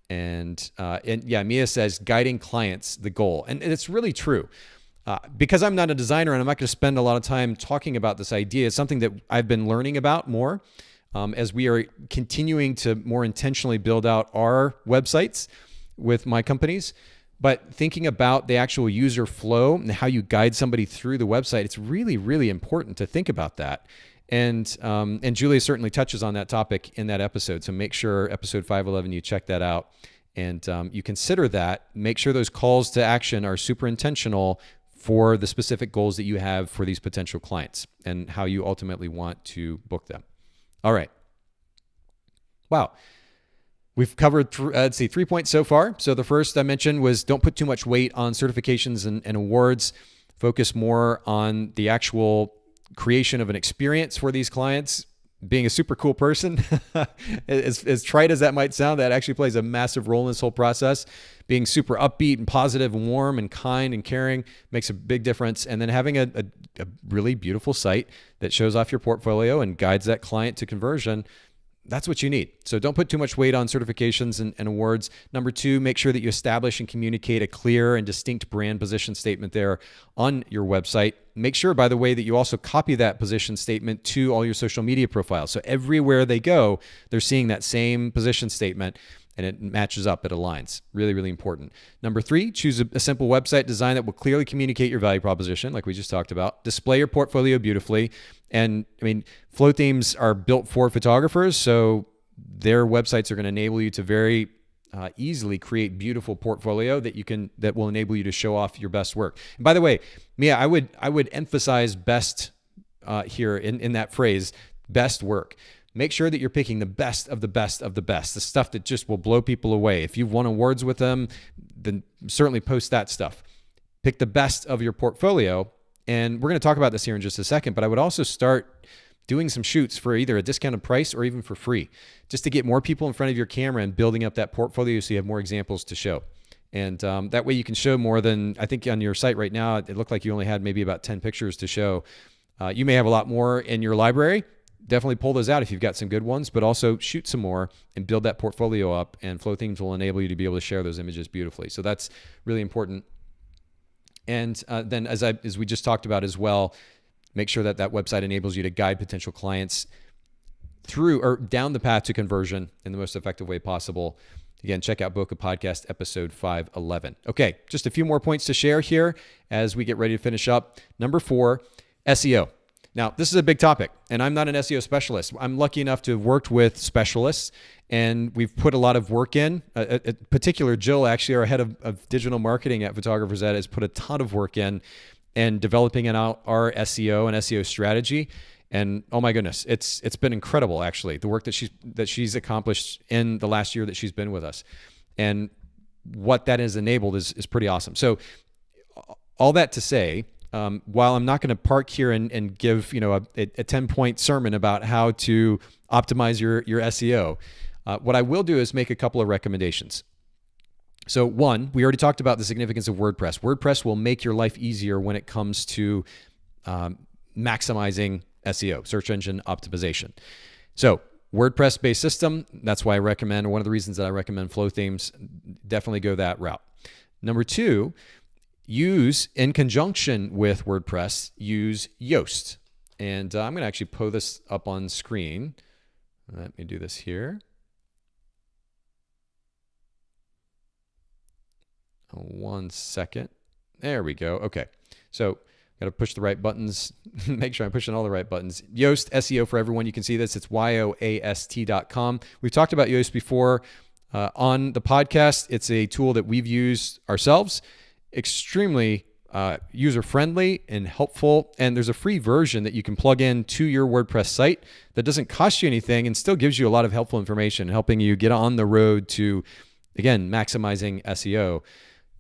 And yeah, Mia says guiding clients, the goal. And it's really true. Because I'm not a designer and I'm not going to spend a lot of time talking about this idea, it's something that I've been learning about more as we are continuing to more intentionally build out our websites with my companies. But thinking about the actual user flow and how you guide somebody through the website, it's really, really important to think about that. And Julia certainly touches on that topic in that episode. So make sure episode 511, you check that out and you consider that. Make sure those calls to action are super intentional for the specific goals that you have for these potential clients and how you ultimately want to book them. All right. Wow. We've covered, 3 points so far. So the first I mentioned was don't put too much weight on certifications and awards. Focus more on the actual creation of an experience for these clients. Being a super cool person, as trite as that might sound, that actually plays a massive role in this whole process. Being super upbeat and positive and warm and kind and caring makes a big difference. And then having a really beautiful site that shows off your portfolio and guides that client to conversion, that's what you need. So don't put too much weight on certifications and awards. Number 2, make sure that you establish and communicate a clear and distinct brand position statement there on your website. Make sure, by the way, that you also copy that position statement to all your social media profiles. So everywhere they go, they're seeing that same position statement and it matches up, it aligns. Really, really important. Number 3, choose a simple website design that will clearly communicate your value proposition, like we just talked about. Display your portfolio beautifully. And I mean, flow themes are built for photographers, so their websites are going to enable you to very easily create beautiful portfolio that will enable you to show off your best work. And by the way, Mia, I would emphasize best here in that phrase, best work. Make sure that you're picking the best of the best of the best, the stuff that just will blow people away. If you've won awards with them, then certainly post that stuff. Pick the best of your portfolio. And we're going to talk about this here in just a second, but I would also start doing some shoots for either a discounted price or even for free, just to get more people in front of your camera and building up that portfolio so you have more examples to show. And that way you can show more than, I think on your site right now, it looked like you only had maybe about 10 pictures to show. You may have a lot more in your library. Definitely pull those out if you've got some good ones, but also shoot some more and build that portfolio up, and flow themes will enable you to be able to share those images beautifully. So that's really important. And then as we just talked about as well, make sure that website enables you to guide potential clients through or down the path to conversion in the most effective way possible. Again, check out Bokeh Podcast episode 511. Okay, just a few more points to share here as we get ready to finish up. Number 4, SEO. Now, this is a big topic, and I'm not an SEO specialist. I'm lucky enough to have worked with specialists, and we've put a lot of work in. In particular, Jill, actually, our head of digital marketing at Photographers Ed, has put a ton of work in developing out our SEO and SEO strategy. And oh my goodness, it's been incredible, actually, the work that she's accomplished in the last year that she's been with us. And what that has enabled is pretty awesome. So all that to say, while I'm not going to park here and give a 10-point sermon about how to optimize your SEO, what I will do is make a couple of recommendations. So 1, we already talked about the significance of WordPress. WordPress will make your life easier when it comes to maximizing SEO, search engine optimization. So WordPress-based system, that's why I recommend, or one of the reasons that I recommend flow themes, definitely go that route. Number 2, use, in conjunction with WordPress, use Yoast. And I'm going to actually pull this up on screen. Let me do this here. One second. There we go. Okay. So got to push the right buttons, make sure I'm pushing all the right buttons. Yoast, SEO for everyone. You can see this. It's yoast.com. We've talked about Yoast before on the podcast. It's a tool that we've used ourselves. Extremely user-friendly and helpful. And there's a free version that you can plug in to your WordPress site that doesn't cost you anything and still gives you a lot of helpful information, helping you get on the road to, again, maximizing SEO.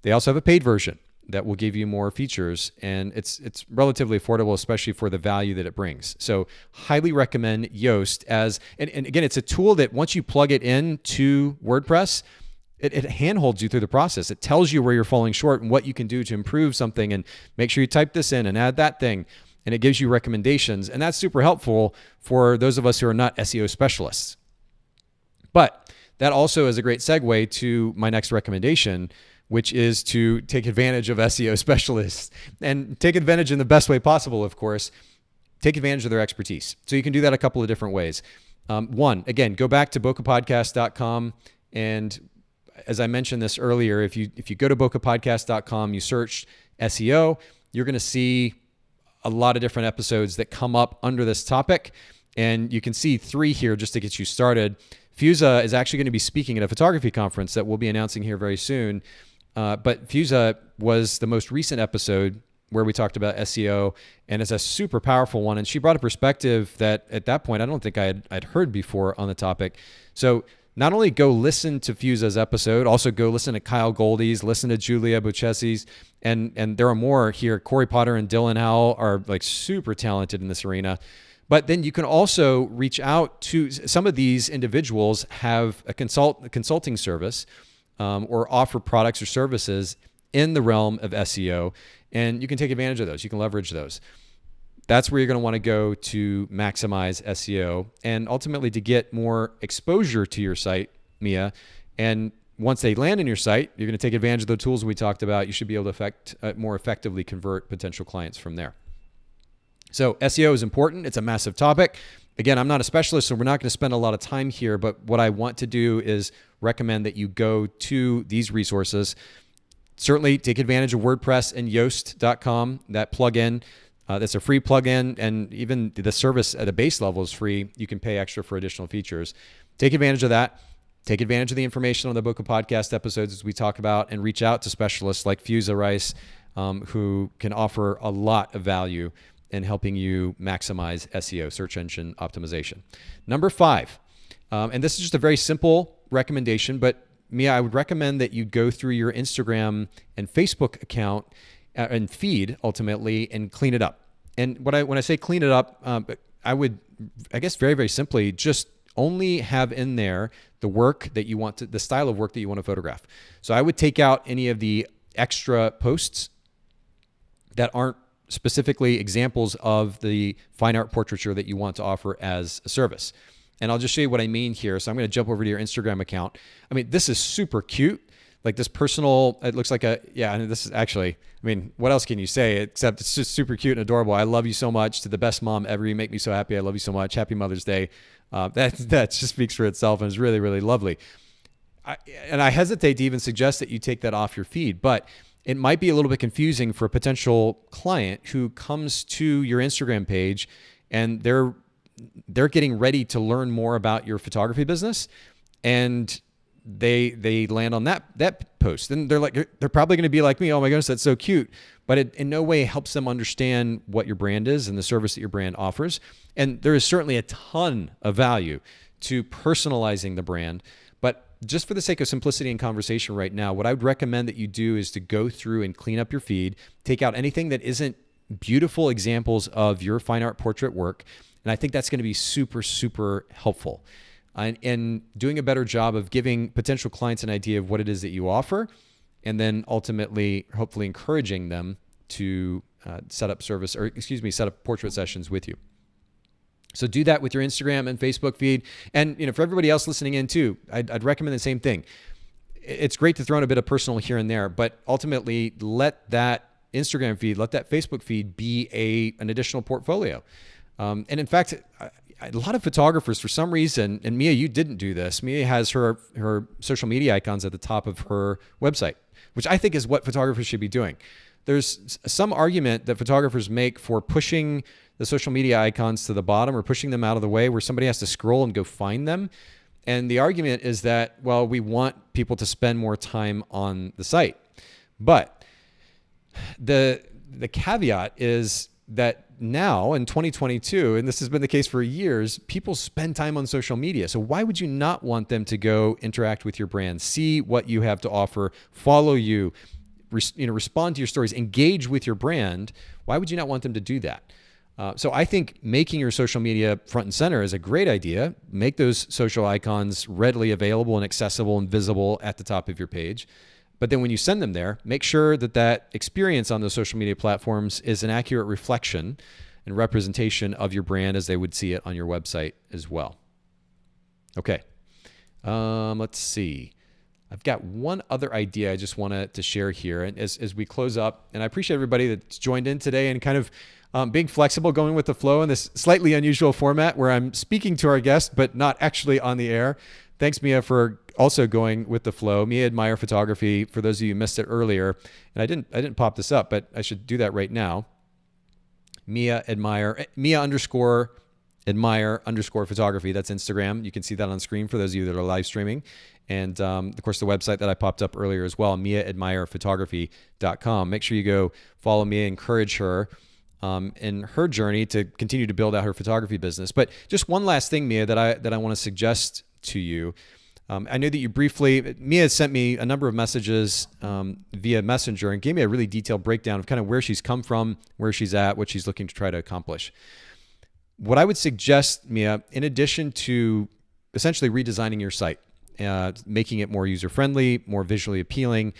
They also have a paid version that will give you more features, and it's relatively affordable, especially for the value that it brings. So highly recommend Yoast as, and again, it's a tool that once you plug it into WordPress, it handholds you through the process. It tells you where you're falling short and what you can do to improve something, and make sure you type this in and add that thing, and it gives you recommendations. And that's super helpful for those of us who are not SEO specialists. But that also is a great segue to my next recommendation, which is to take advantage of SEO specialists, and take advantage in the best way possible, of course. Take advantage of their expertise. So you can do that a couple of different ways. One, again, go back to bokehpodcast.com, and as I mentioned this earlier, if you go to bokehpodcast.com, you search SEO, you're going to see a lot of different episodes that come up under this topic, and you can see 3 here just to get you started. Feuza is actually going to be speaking at a photography conference that we'll be announcing here very soon. But Feuza was the most recent episode where we talked about SEO, and it's a super powerful one. And she brought a perspective that at that point, I don't think I'd heard before on the topic. So not only go listen to Feuza's episode, also go listen to Kyle Goldie's, listen to Julia Buchesi's, and there are more here. Corey Potter and Dylan Howell are like super talented in this arena. But then you can also reach out to some of these individuals, have a consulting service, or offer products or services in the realm of SEO, and you can take advantage of those. You can leverage those. That's where you're going to want to go to maximize SEO and ultimately to get more exposure to your site, Mia. And once they land in your site, you're going to take advantage of the tools we talked about. You should be able to more effectively convert potential clients from there. So SEO is important. It's a massive topic. Again, I'm not a specialist, so we're not going to spend a lot of time here, but what I want to do is recommend that you go to these resources. Certainly take advantage of WordPress and Yoast.com, that plugin. That's a free plugin, and even the service at a base level is free. You can pay extra for additional features. Take advantage of that. Take advantage of the information on the Book of Podcast episodes as we talk about, and reach out to specialists like Feuza Reis, who can offer a lot of value in helping you maximize SEO, search engine optimization. Number 5, and this is just a very simple recommendation, but Mia, I would recommend that you go through your Instagram and Facebook account and feed ultimately and clean it up. And when I say clean it up, I guess very, very simply, just only have in there the work that you want to, the style of work that you want to photograph. So I would take out any of the extra posts that aren't specifically examples of the fine art portraiture that you want to offer as a service. And I'll just show you what I mean here. So I'm going to jump over to your Instagram account. I mean, this is super cute. Like this personal, it looks like and this is actually, I mean, what else can you say except it's just super cute and adorable. I love you so much. To the best mom ever. You make me so happy. I love you so much. Happy Mother's Day. That just speaks for itself, and is really, really lovely. I hesitate to even suggest that you take that off your feed, but it might be a little bit confusing for a potential client who comes to your Instagram page and they're getting ready to learn more about your photography business, and they land on that post, and they're probably going to be like me. Oh my goodness, that's so cute. But it in no way helps them understand what your brand is and the service that your brand offers. And there is certainly a ton of value to personalizing the brand. But just for the sake of simplicity and conversation right now, what I would recommend that you do is to go through and clean up your feed, take out anything that isn't beautiful examples of your fine art portrait work. And I think that's going to be super, super helpful and doing a better job of giving potential clients an idea of what it is that you offer, and then ultimately, hopefully encouraging them to set up portrait sessions with you. So do that with your Instagram and Facebook feed. And for everybody else listening in too, I'd recommend the same thing. it's great to throw in a bit of personal here and there, but ultimately let that Instagram feed, let that Facebook feed be an additional portfolio. And in fact, a lot of photographers, for some reason, and Mia, you didn't do this. Mia has her social media icons at the top of her website, which I think is what photographers should be doing. There's some argument that photographers make for pushing the social media icons to the bottom or pushing them out of the way where somebody has to scroll and go find them. And the argument is that, well, we want people to spend more time on the site. But the caveat is that now in 2022, and this has been the case for years, people spend time on social media. So why would you not want them to go interact with your brand, see what you have to offer, follow you, respond to your stories, engage with your brand? Why would you not want them to do that? So I think making your social media front and center is a great idea. Make those social icons readily available and accessible and visible at the top of your page. But then when you send them there, make sure that experience on those social media platforms is an accurate reflection and representation of your brand as they would see it on your website as well. Okay, let's see. I've got one other idea I just wanted to share here and as we close up. And I appreciate everybody that's joined in today and kind of being flexible, going with the flow in this slightly unusual format where I'm speaking to our guest, but not actually on the air. Thanks, Mia, for also going with the flow. Mia Admire Photography, for those of you who missed it earlier, and I didn't pop this up, but I should do that right now. Mia _Admire _photography. That's Instagram. You can see that on screen for those of you that are live streaming. And of course, the website that I popped up earlier as well, miaadmirephotography.com. Make sure you go follow Mia, encourage her in her journey to continue to build out her photography business. But just one last thing, Mia, that I want to suggest to you. I know that you briefly, Mia sent me a number of messages via Messenger and gave me a really detailed breakdown of kind of where she's come from, where she's at, what she's looking to try to accomplish. What I would suggest, Mia, in addition to essentially redesigning your site, making it more user-friendly, more visually appealing,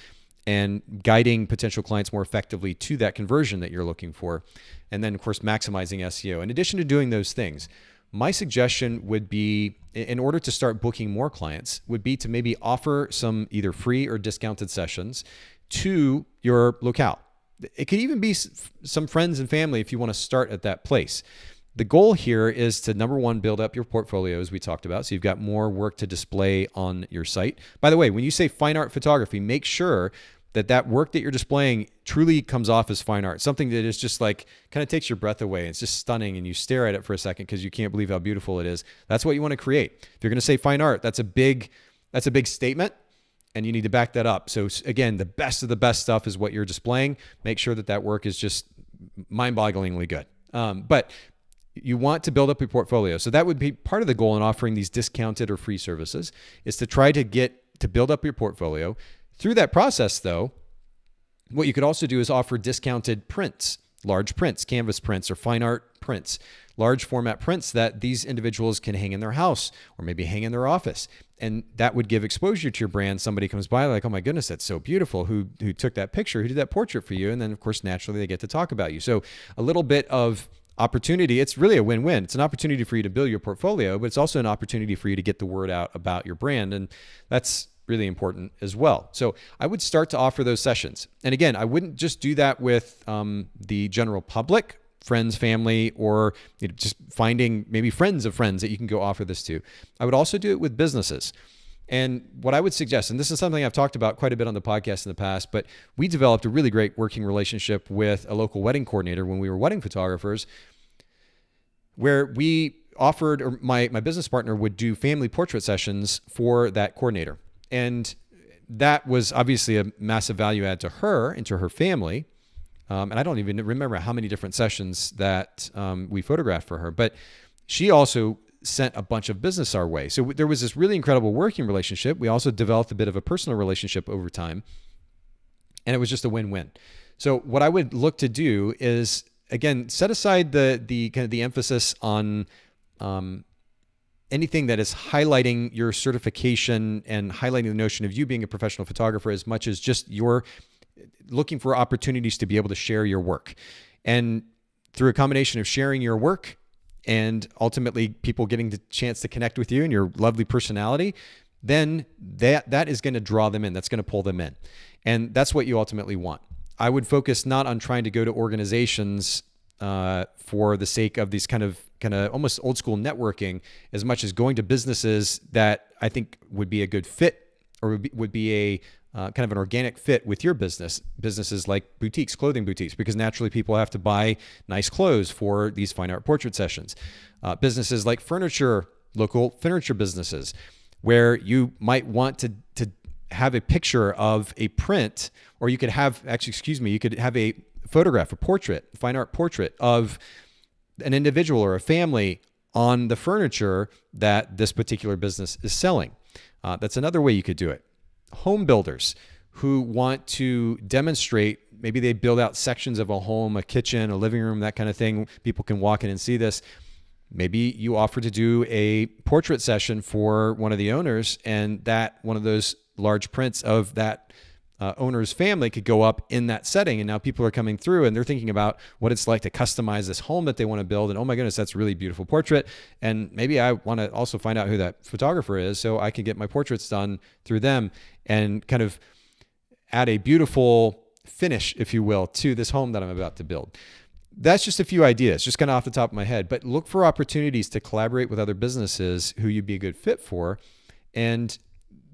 and guiding potential clients more effectively to that conversion that you're looking for, and then, of course, maximizing SEO. In addition to doing those things, my suggestion would be, in order to start booking more clients, would be to maybe offer some either free or discounted sessions to your locale. It could even be some friends and family if you want to start at that place. The goal here is to, number one, build up your portfolio, as we talked about, so you've got more work to display on your site. By the way, when you say fine art photography, make sure that work that you're displaying truly comes off as fine art, something that is just like kind of takes your breath away. It's just stunning and you stare at it for a second because you can't believe how beautiful it is. That's what you want to create. If you're going to say fine art, that's a big statement and you need to back that up. So again, the best of the best stuff is what you're displaying. Make sure that work is just mind-bogglingly good. But you want to build up your portfolio. So that would be part of the goal in offering these discounted or free services, is to try to build up your portfolio. Through that process, though, what you could also do is offer discounted prints, large prints, canvas prints, or fine art prints, large format prints that these individuals can hang in their house or maybe hang in their office. And that would give exposure to your brand. Somebody comes by like, oh my goodness, that's so beautiful. Who took that picture? Who did that portrait for you? And then, of course, naturally, they get to talk about you. So a little bit of opportunity. It's really a win-win. It's an opportunity for you to build your portfolio, but it's also an opportunity for you to get the word out about your brand. And that's really important as well. So I would start to offer those sessions. And again, I wouldn't just do that with the general public, friends, family, or just finding maybe friends of friends that you can go offer this to. I would also do it with businesses. And what I would suggest, and this is something I've talked about quite a bit on the podcast in the past, but we developed a really great working relationship with a local wedding coordinator when we were wedding photographers, where we offered, or my business partner would do family portrait sessions for that coordinator. And that was obviously a massive value add to her and to her family. And I don't even remember how many different sessions that we photographed for her, but she also sent a bunch of business our way. So there was this really incredible working relationship. We also developed a bit of a personal relationship over time, and it was just a win-win. So what I would look to do is, again, set aside the kind of the emphasis on anything that is highlighting your certification and highlighting the notion of you being a professional photographer, as much as just you're looking for opportunities to be able to share your work. And through a combination of sharing your work and ultimately people getting the chance to connect with you and your lovely personality, then that is going to draw them in. That's going to pull them in. And that's what you ultimately want. I would focus not on trying to go to organizations for the sake of these kind of almost old school networking, as much as going to businesses that I think would be a good fit, or would be a kind of an organic fit with your business. Businesses like boutiques, clothing boutiques, because naturally people have to buy nice clothes for these fine art portrait sessions. Businesses like local furniture businesses, where you might want to have a picture of a print, or you could have a photograph, a portrait, fine art portrait of an individual or a family on the furniture that this particular business is selling. That's another way you could do it. Home builders who want to demonstrate, maybe they build out sections of a home, a kitchen, a living room, that kind of thing. People can walk in and see this. Maybe you offer to do a portrait session for one of the owners, and that one of those large prints of that owner's family could go up in that setting. And now people are coming through and they're thinking about what it's like to customize this home that they want to build. And oh my goodness, that's a really beautiful portrait. And maybe I want to also find out who that photographer is, so I can get my portraits done through them and kind of add a beautiful finish, if you will, to this home that I'm about to build. That's just a few ideas, just kind of off the top of my head. But look for opportunities to collaborate with other businesses who you'd be a good fit for. And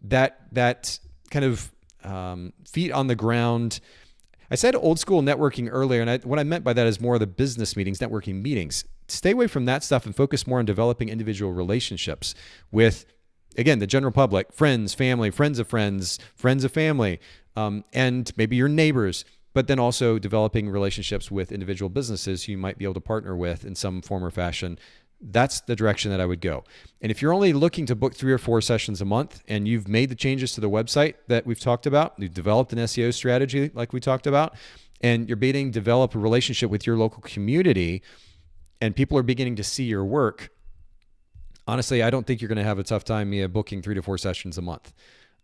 that kind of feet on the ground. I said old school networking earlier, and what I meant by that is more of the business meetings, networking meetings. Stay away from that stuff and focus more on developing individual relationships with, again, the general public, friends, family, friends of friends, friends of family, and maybe your neighbors, but then also developing relationships with individual businesses who you might be able to partner with in some form or fashion. That's the direction that I would go. And if you're only looking to book 3 or 4 sessions a month, and you've made the changes to the website that we've talked about, you've developed an SEO strategy like we talked about, and you're beginning to develop a relationship with your local community, and people are beginning to see your work, honestly, I don't think you're going to have a tough time booking 3 to 4 sessions a month.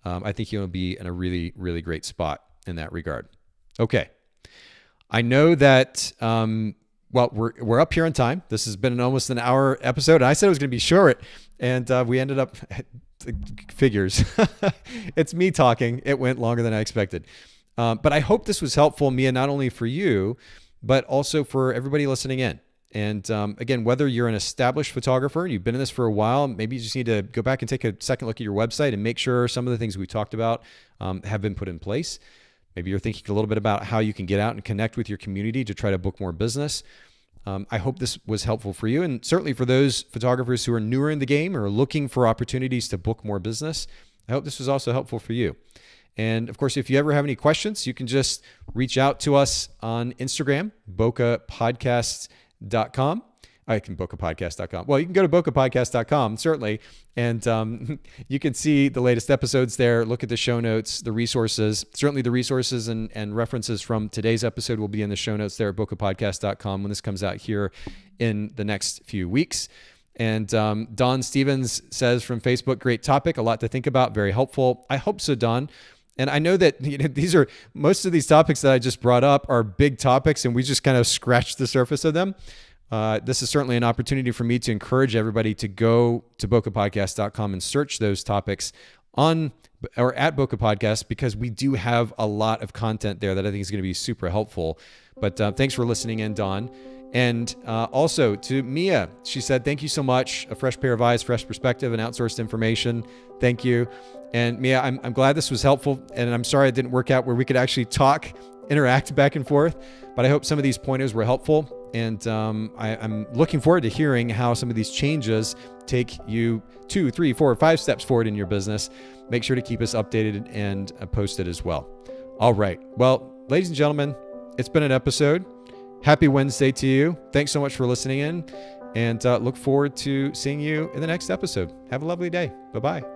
I think you'll be in a really, really great spot in that regard. Okay. I know that, well, we're up here on time. This has been almost an hour episode. And I said it was going to be short, and we ended up figures. It's me talking. It went longer than I expected. But I hope this was helpful, Mia, not only for you, but also for everybody listening in. And again, whether you're an established photographer and you've been in this for a while, maybe you just need to go back and take a second look at your website and make sure some of the things we talked about have been put in place. Maybe you're thinking a little bit about how you can get out and connect with your community to try to book more business. I hope this was helpful for you. And certainly for those photographers who are newer in the game or are looking for opportunities to book more business, I hope this was also helpful for you. And of course, if you ever have any questions, you can just reach out to us on Instagram, bokehpodcasts.com. I can bokehpodcast.com. Well, you can go to bokehpodcast.com, certainly. And you can see the latest episodes there. Look at the show notes, the resources. Certainly the resources and references from today's episode will be in the show notes there at bokehpodcast.com when this comes out here in the next few weeks. And Don Stevens says from Facebook, great topic, a lot to think about, very helpful. I hope so, Don. And I know that most of these topics that I just brought up are big topics, and we just kind of scratched the surface of them. This is certainly an opportunity for me to encourage everybody to go to bokehpodcast.com and search those topics on or at Bokeh Podcast, because we do have a lot of content there that I think is going to be super helpful. But thanks for listening in, Don. And also to Mia, she said, thank you so much. A fresh pair of eyes, fresh perspective, and outsourced information. Thank you. And Mia, I'm glad this was helpful. And I'm sorry it didn't work out where we could actually talk, interact back and forth. But I hope some of these pointers were helpful. And I'm looking forward to hearing how some of these changes take you 2, 3, 4, 5 steps forward in your business. Make sure to keep us updated and posted as well. All right. Well, ladies and gentlemen, it's been an episode. Happy Wednesday to you. Thanks so much for listening in, and look forward to seeing you in the next episode. Have a lovely day. Bye-bye.